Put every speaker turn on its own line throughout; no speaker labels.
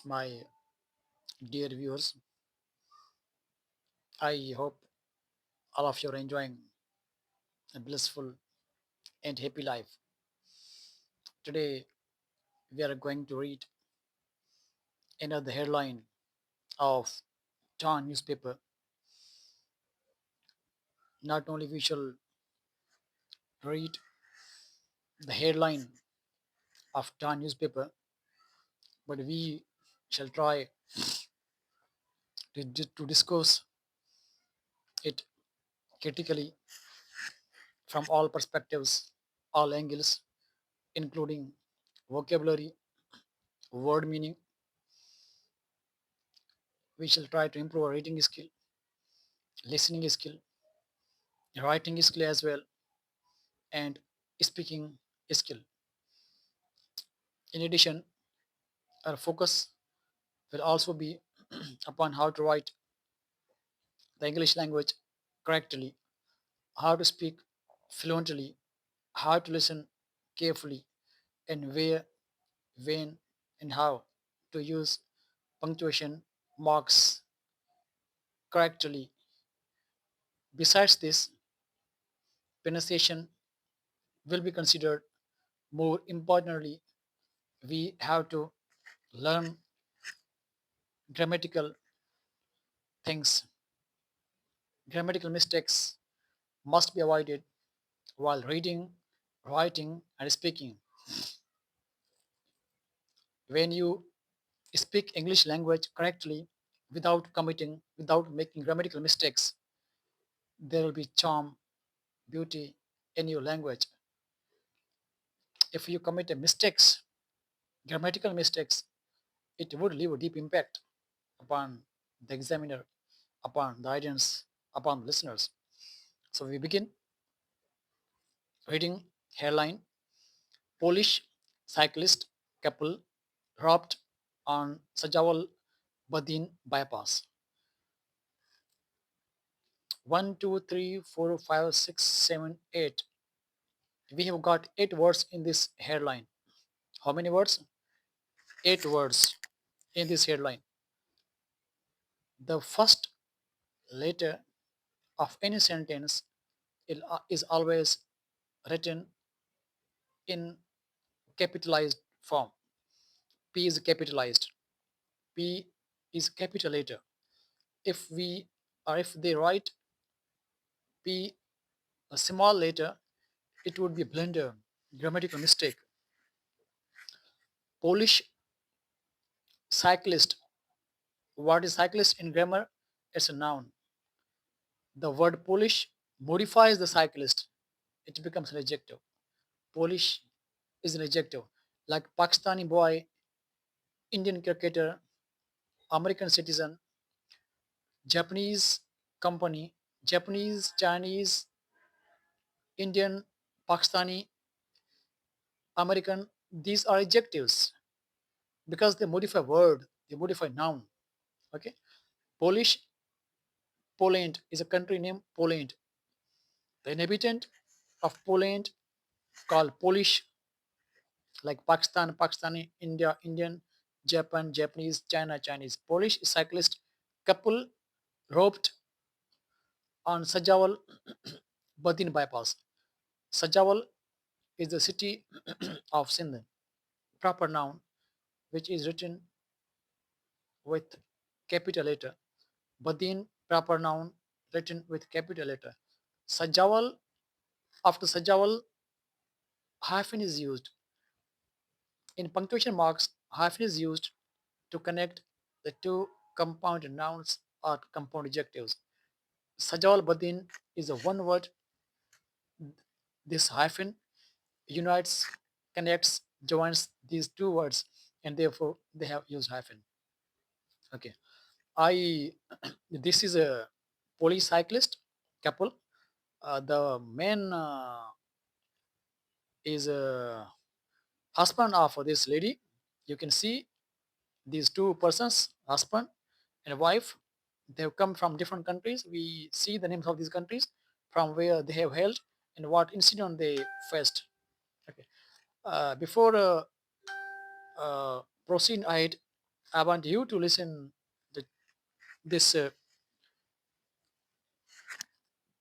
My dear viewers, I hope all of you are enjoying a blissful and happy life. Today, we are going to read another headline of Dawn newspaper. Not only we shall read the headline of Dawn newspaper, but we shall try to discuss it critically from all perspectives, all angles, including vocabulary, word meaning. We shall try to improve our reading skill, listening skill, writing skill as well, and speaking skill. In addition, our focus will also be upon how to write the English language correctly, how to speak fluently, how to listen carefully, and where, when, and how to use punctuation marks correctly. Besides this, pronunciation will be considered. More importantly, we have to learn grammatical things. Grammatical mistakes must be avoided while reading, writing, and speaking. When you speak English language correctly without making grammatical mistakes, there will be charm, beauty in your language. If you commit a mistakes, grammatical mistakes, it would leave a deep impact upon the examiner, upon the audience, upon the listeners. So we begin reading headline: Polish cyclist couple robbed on Sajawal Badin bypass. One, two, three, four, five, six, seven, eight. We have got 8 words in this headline. How many words? 8 words in this headline. The first letter of any sentence is always written in capitalized form. P is capitalized. P is capital letter. If they write P a small letter, it would be a blunder, grammatical mistake. Polish cyclist. What is cyclist in grammar? It's a noun. The word Polish modifies the cyclist. It becomes an adjective. Polish is an adjective. Like Pakistani boy, Indian cricketer, American citizen, Japanese company, Japanese, Chinese, Indian, Pakistani, American. These are adjectives because they modify word, they modify noun. Okay. Polish, Poland is a country named Poland. The inhabitant of Poland called Polish, like Pakistan, Pakistani, India, Indian, Japan, Japanese, China, Chinese. Polish cyclist couple robbed on Sajawal Badin bypass. Sajawal is the city of Sindh, proper noun, which is written with capital letter. Badin, proper noun, written with capital letter. Sajawal, after Sajawal, hyphen is used. In punctuation marks, hyphen is used to connect the two compound nouns or compound adjectives. Sajawal Badin is a one word. This hyphen unites, connects, joins these two words, and therefore they have used hyphen. Okay. I this is a polycyclist couple. The man is a husband of this lady. You can see these two persons, husband and wife. They have come from different countries. We see the names of these countries, from where they have hailed and what incident they faced. Okay. Before proceeding ahead, I want you to listen the, this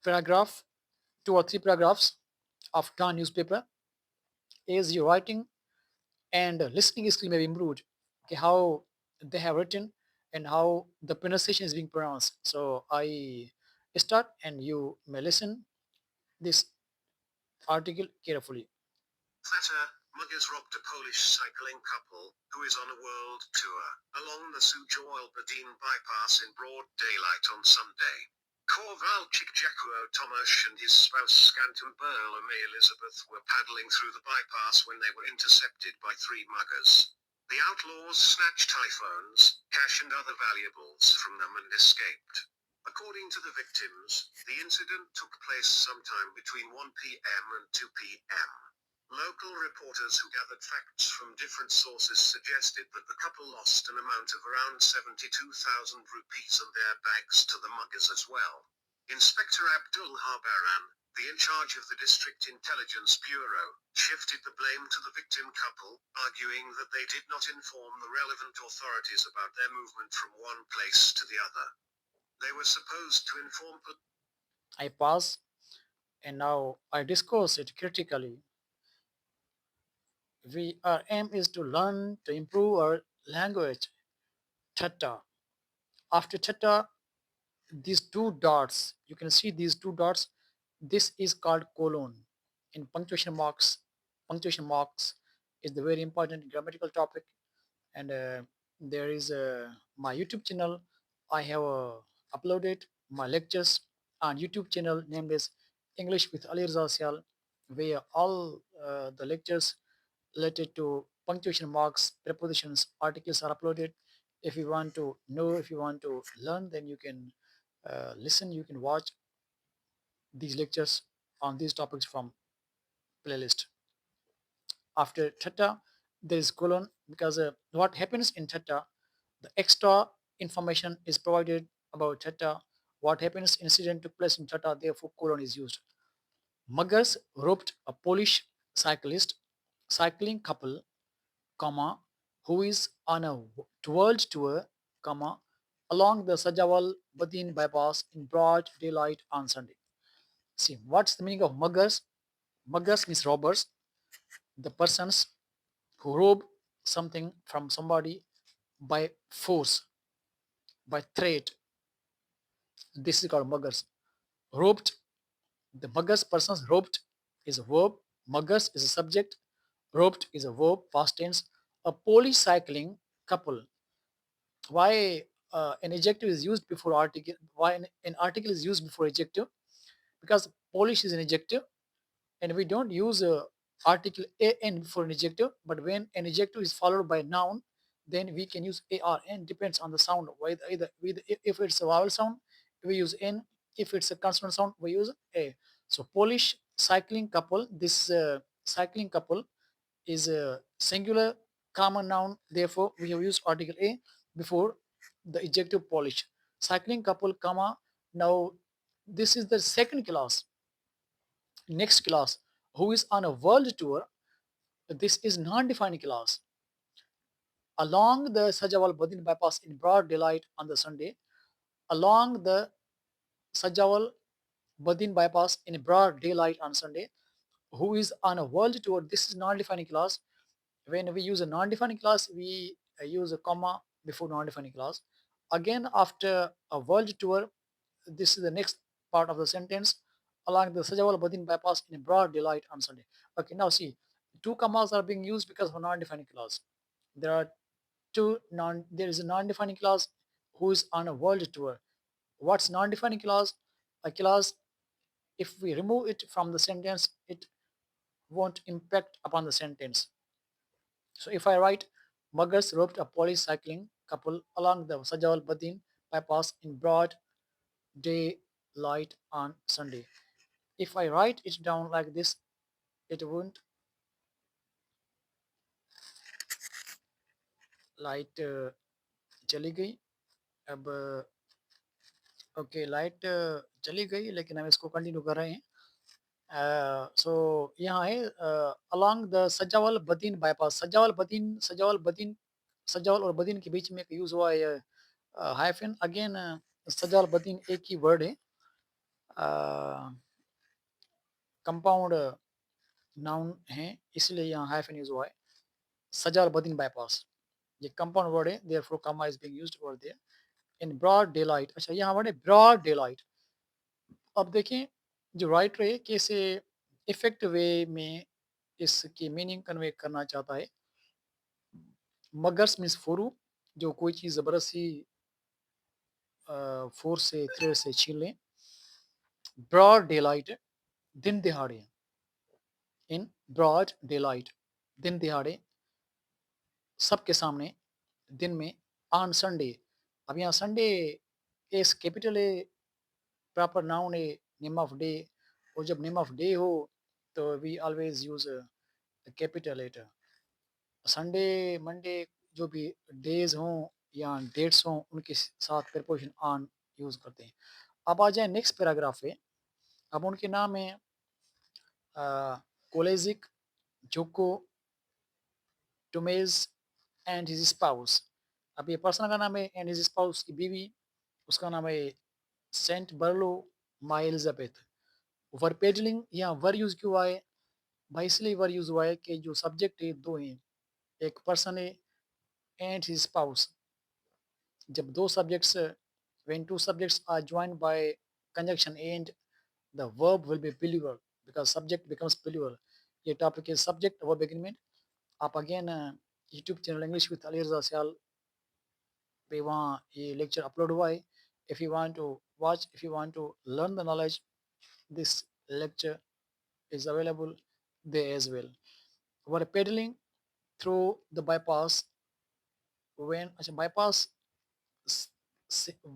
paragraph, 2 or 3 paragraphs of Dawn newspaper. As you're writing and listening skill may be improved. Okay, how they have written and how the pronunciation is being pronounced. So I start and you may listen this article carefully.
Feta, muggers robbed a Polish cycling couple who is on a world tour along the Sujoil-Badin bypass in broad daylight on Sunday. Kowalczyk Jakuo Tomasz and his spouse Scantum Burla May Elizabeth were paddling through the bypass when they were intercepted by 3 muggers. The outlaws snatched iPhones, cash and other valuables from them and escaped. According to the victims, the incident took place sometime between 1 p.m. and 2 p.m. Local reporters who gathered facts from different sources suggested that the couple lost an amount of around 72,000 rupees and their bags to the muggers as well. Inspector Abdul Habaran, the in charge of the District Intelligence Bureau, shifted the blame to the victim couple, arguing that they did not inform the relevant authorities about their movement from one place to the other. They were supposed to inform.
I pause and now I discuss it critically. Our aim is to learn to improve our language. Theta. After theta, these 2 dots, you can see these 2 dots. This is called colon. In punctuation marks is the very important grammatical topic. And there is my YouTube channel. I have uploaded my lectures on YouTube channel named as English with Ali Rza Syal, where all the lectures related to punctuation marks, prepositions, articles are uploaded. If you want to know, if you want to learn, then you can listen, you can watch these lectures on these topics from playlist. After theta, there is colon because what happens in theta, the extra information is provided about theta. What happens incident took place in theta, therefore colon is used. Muggers robbed a Polish cyclist, cycling couple, comma, who is on a world tour, comma, along the Sajawal Badin bypass in broad daylight on Sunday. See, what's the meaning of muggers? Muggers means robbers, the persons who rob something from somebody by force, by threat. This is called muggers. Robbed, the muggers persons robbed is a verb, muggers is a subject, robbed is a verb, past tense. A Polish cycling couple. Why an adjective is used before article? Why an article is used before adjective? Because Polish is an adjective and we don't use article an before an adjective, but when an adjective is followed by a noun, then we can use arn. Depends on the sound. Either if it's a vowel sound, we use n. If it's a consonant sound, we use a. So Polish cycling couple. This cycling couple is a singular common noun. Therefore, we have used article a before the adjective Polish. Cycling couple, comma. Now, this is the second class. Next class, who is on a world tour. This is non-defined class. Along the Sajawal Badin bypass in broad daylight on the Sunday, along the Sajawal Badin bypass in broad daylight on Sunday, who is on a world tour. This is non-defined class. When we use a non-defined class, we use a comma before non-defined class. Again, after a world tour, this is the next part of the sentence. Along the Sajawal Badin bypass in broad daylight on Sunday. Okay, now see, 2 commas are being used because of non-defined clause. There are there is a non-defined clause who is on a world tour. What's non-defined clause? A clause, if we remove it from the sentence, it won't impact upon the sentence. So if I write, muggers robbed a Polish cycling couple along the Sajawal Badin bypass in broad daylight on Sunday. If I write it down like this, it won't. Light चली गई अब। Okay, light चली गई लेकिन हम इसको continue कर रहे हैं। सो यहाँ है अलॉन्ग द सजावल बदीन बाईपास। सजावल बदीन सजावल और बदीन के बीच में एक यूज़ हुआ है हाइफ़न अगेन सजावल बदीन एक ही वर्ड है अ, कंपाउंड नाउन है इसलिए यहाँ हाइफ़न यूज़ हुआ है। सजावल बदीन बायपास ये कंपाउंड वर्ड है therefore comma is being used over there in broad daylight अच्छा यहाँ वर्ड है ब्रॉड डेलाइट। अब देखें जो राइटर है कैसे इफ़ेक्टिव वे में इसकी मीनिंग कन्वे करना चाहता है। मगर्स मीन्स फोरू जो कोई चीज़ ज़बरदस्ती फ़ोर्स से थ्रेड से छीन लें। ब्रॉड डेलाइट दिन दिहाड़े इन ब्रॉड डेलाइट दिन दिहाड़े सबके सामने दिन में ऑन संडे अब यहाँ संडे एस कैपिटल है प्रॉपर नाउन है नेम ऑफ डे और जब नेम ऑफ डे हो तो we always use capital letter Sunday Monday जो भी डेज हों या डेट्स हों उनके साथ प्रीपोजिशन ऑन यूज करते हैं। अब आ जाए नेक्स्ट पैराग्राफ पे अब उनके नाम है कोलेजिक जोको टोमेज एंड हिज स्पाउस अब ये पर्सन का नाम है एंड हिज स्पाउस की बीवी उसका नाम है सेंट बर्लो माई एलिजाबेथ वर पेडलिंग यहाँ वर यूज क्यों हुआ है भाई इसलिए वर यूज हुआ है कि जो सब्जेक्ट है दो हैं एक पर्सन है एंड हिज स्पाउस जब दो subjects when two subjects are joined by conjunction and the verb will be plural because subject becomes plural ये टॉपिक है सब्जेक्ट वर्ब एग्रीमेंट आप again YouTube channel English with Ali Raza Sayal पे वहाँ ये lecture upload हुआ है if you want to watch if you want to learn the knowledge this lecture is available there as well we're pedaling through the bypass when अच्छा bypass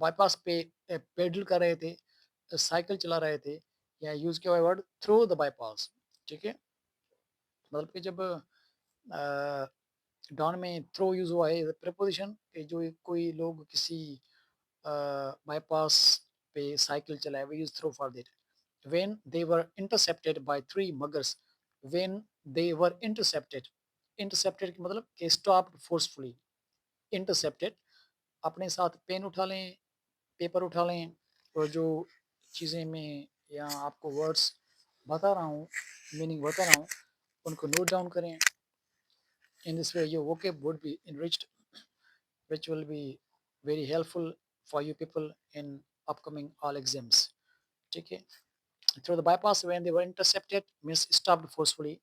bypass पे pedal कर रहे थे साइकिल चला रहे थे या यूज किया हुआ वर्ड थ्रू द बाईपास ठीक है मतलब कि जब डॉन में थ्रो यूज हुआ है प्रीपोजिशन कि जो कोई लोग किसी बाईपास पे साइकिल चलाए we use throw for that when they were intercepted by three muggers when they were intercepted का मतलब कि स्टॉप्ड फोर्सफुली इंटरसेप्टेड अपने साथ पेन उठा लें पेपर उठा लें और जो चीज़ें मैं यहाँ आपको वर्ड्स बता रहा हूँ मीनिंग बता रहा हूँ उनको नोट डाउन करें in this way your vocab would be enriched which will be very helpful for you people in upcoming all exams ठीक है through the bypass when they were intercepted means stopped forcefully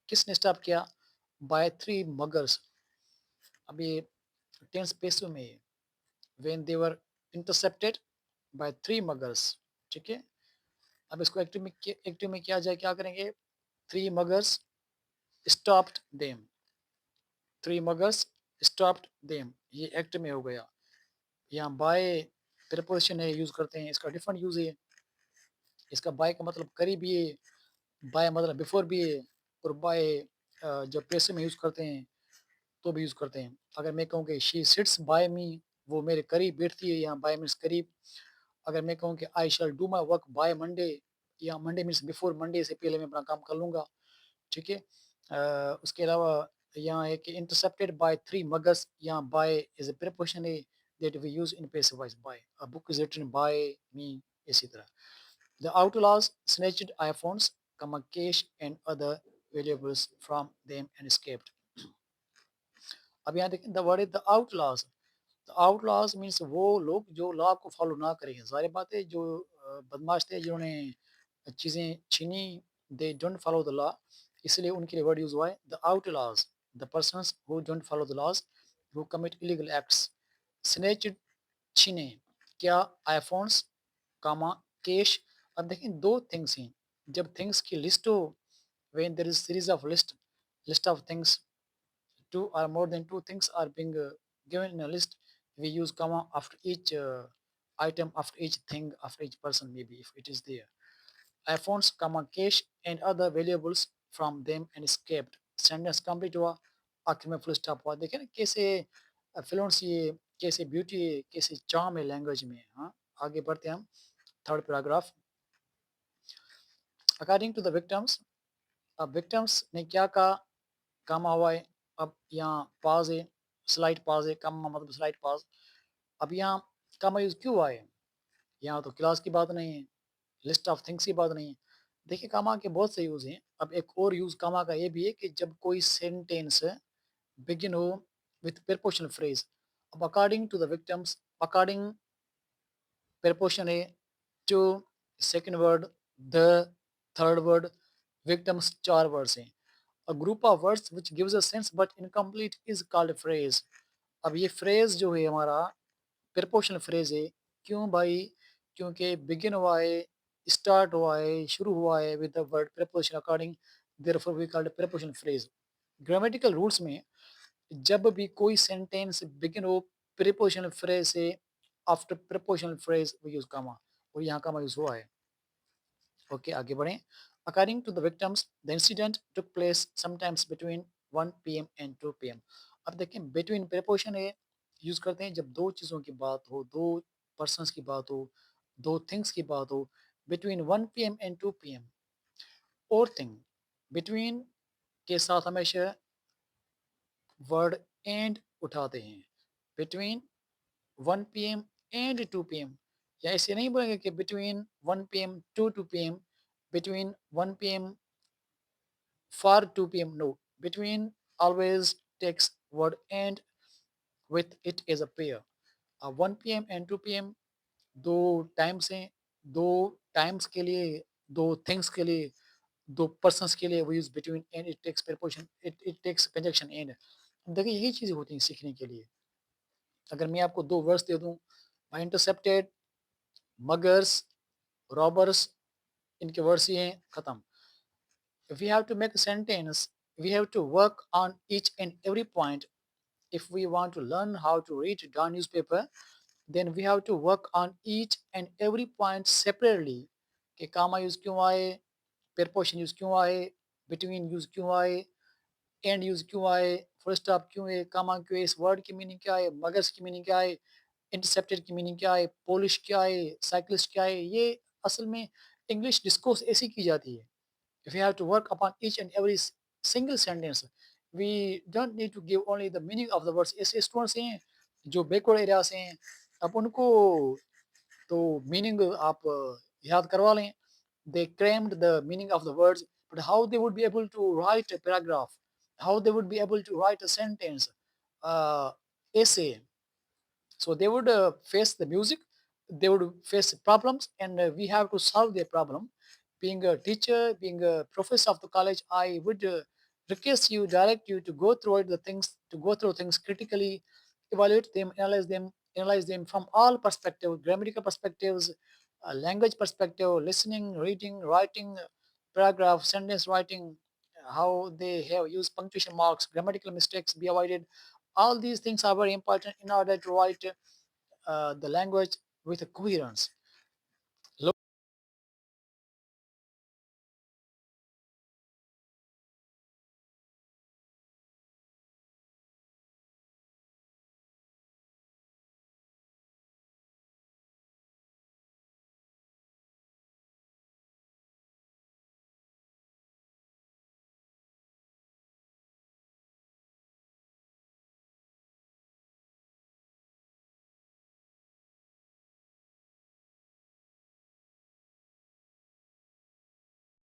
किसने stop किया by three muggers अब ये tense peso में है when they were intercepted by three muggers ठीक है अब इसको एक्टिव में किया जाए क्या करेंगे three muggers stopped them three muggers stopped them ये एक्ट में हो गया यहाँ बाय प्रीपोजिशन है यूज करते हैं इसका डिफरेंट यूज है इसका बाय का मतलब करीब भी है बाय मतलब बिफोर भी है और बाय जब पैसे में यूज करते हैं तो भी यूज करते हैं अगर मैं कहूँ कि शी सिट्स बाय मी वो मेरे करीब बैठती है यहाँ बाय मीन्स करीब अगर मैं कहूँ कि I shall do my work by Monday या मंडे मीन्स बिफोर मंडे से पहले मैं अपना काम कर लूँगा ठीक है उसके अलावा यहाँ एक इंटरसेप्टेड बाय थ्री मगर्स यहाँ बाय इज ए प्रीपोजिशन है that we use in passive voice by a book is written by me इसी तरह the outlaws snatched iPhones, cash and other valuables from them and escaped. अब यहाँ देखें the word is the outlaws the outlaws means वो लोग जो law को follow ना करें जाहिर बात है जो बदमाश थे जिन्होंने चीज़ें छीनी they don't follow the law इसलिए उनके लिए वर्ड यूज हुआ है the outlaws the persons who don't follow the laws who commit illegal acts snatched छीने क्या आईफोन्स कामा कैश अब देखें दो थिंग्स हैं जब थिंग्स की लिस्ट हो when there is series of list of things two or more than two things are being given in a list we use comma after each item after each thing after each person maybe if it is there iPhones comma cash and other valuables from them and escaped sentence complete हुआ आखिर में full stop हुआ देखें ना कैसे Fluence ये कैसे beauty है कैसे चार्म है लैंग्वेज में हाँ आगे बढ़ते हैं हम third paragraph according to the victims अब विक्टिम्स ने क्या कहा कामा हुआ है अब यहाँ पाज है स्लाइड पॉज है, कॉमा मतलब स्लाइड पॉज। अब यहाँ कॉमा यूज़ क्यों हुआ है? यहाँ तो क्लास की बात नहीं है, लिस्ट ऑफ थिंग्स की बात नहीं है। देखिए कॉमा के बहुत से यूज़ हैं। अब एक और यूज़ कॉमा का ये भी है कि जब कोई सेंटेंस बिगिन हो विथ प्रीपोजिशनल फ्रेज। अब according to the victims, according preposition है to, second word the, third word victims, 4 words हैं। A group of words which gives a sense but incomplete is called phrase. अब ये phrase जो है हमारा prepositional phrase है। क्यों भाई? क्योंकि बिगिन हुआ है, स्टार्ट हुआ है, शुरू हुआ है with the word preposition according, therefore we called prepositional phrase. Grammatical rules में जब भी कोई सेंटेंस बिगिन हो प्रीपोजिशनल फ्रेज से, after prepositional phrase we use comma, और यहाँ कॉमा यूज हुआ है। ओके, आगे बढ़ें। According to the victims the incident took place sometimes between 1 PM and 2 PM। अब देखें बिटवीन प्रीपोजिशन है यूज करते हैं जब दो चीज़ों की बात हो, दो पर्सन्स की बात हो, दो थिंग्स की बात हो। बिटवीन 1 PM एंड 2 PM, और थिंग, बिटवीन के साथ हमेशा वर्ड एंड उठाते हैं। बिटवीन 1 PM एंड 2 PM, या ऐसे नहीं बोलेंगे कि between 1 PM to 2 PM, between 1 PM for 2 PM, no, between always takes word and with it as a pair। 1 PM and 2 PM दो टाइम्स हैं, दो टाइम्स के लिए, दो थिंग्स के लिए, दो पर्सन्स के लिए we use between and it takes preposition, it takes conjunction and। देखिए यही चीज़ें होती हैं सीखने के लिए। अगर मैं आपको दो वर्ड्स दे दूं, इंटरसेप्टेड, मगर्स, रॉबर्स, इनके वर्ड्स ये हैं, खत्म। If we have to make a sentence, we have to work on each and every point. If we want to learn how to read the newspaper, then we have to work on each and every point separately। कि कामा use क्यों आए, preposition use क्यों आए, between use क्यों आए, and use क्यों आए, full stop क्यों है, कामा क्यों है, इस वर्ड की मीनिंग क्या है, मगर्स की मीनिंग क्या है, इंटरसेप्टेड की मीनिंग क्या है, पोलिश क्या है, साइक्लिस्ट क्या है। ये असल में इंग्लिश डिस्कोर्स ऐसी की जाती है। If we have to work upon each and every single sentence, we don't need to give only the meaning of the words। ऐसे स्टूडेंट्स हैं जो बैकवर्ड एरिया से हैं, अब उनको तो मीनिंग आप याद करवा लें। they crammed the meaning of the words, but how they would be able to write a paragraph, how they would be able to write a sentence, essay? So they would face the music, they would face problems, and we have to solve their problem. Being a teacher, being a professor of the college, I would request you, direct you to go through it, the things, to go through things critically, evaluate them, analyze them from all perspectives, grammatical perspectives, language perspective, listening, reading, writing, paragraph, sentence writing, how they have used punctuation marks, grammatical mistakes be avoided. All these things are very important in order to write the language with a coherence।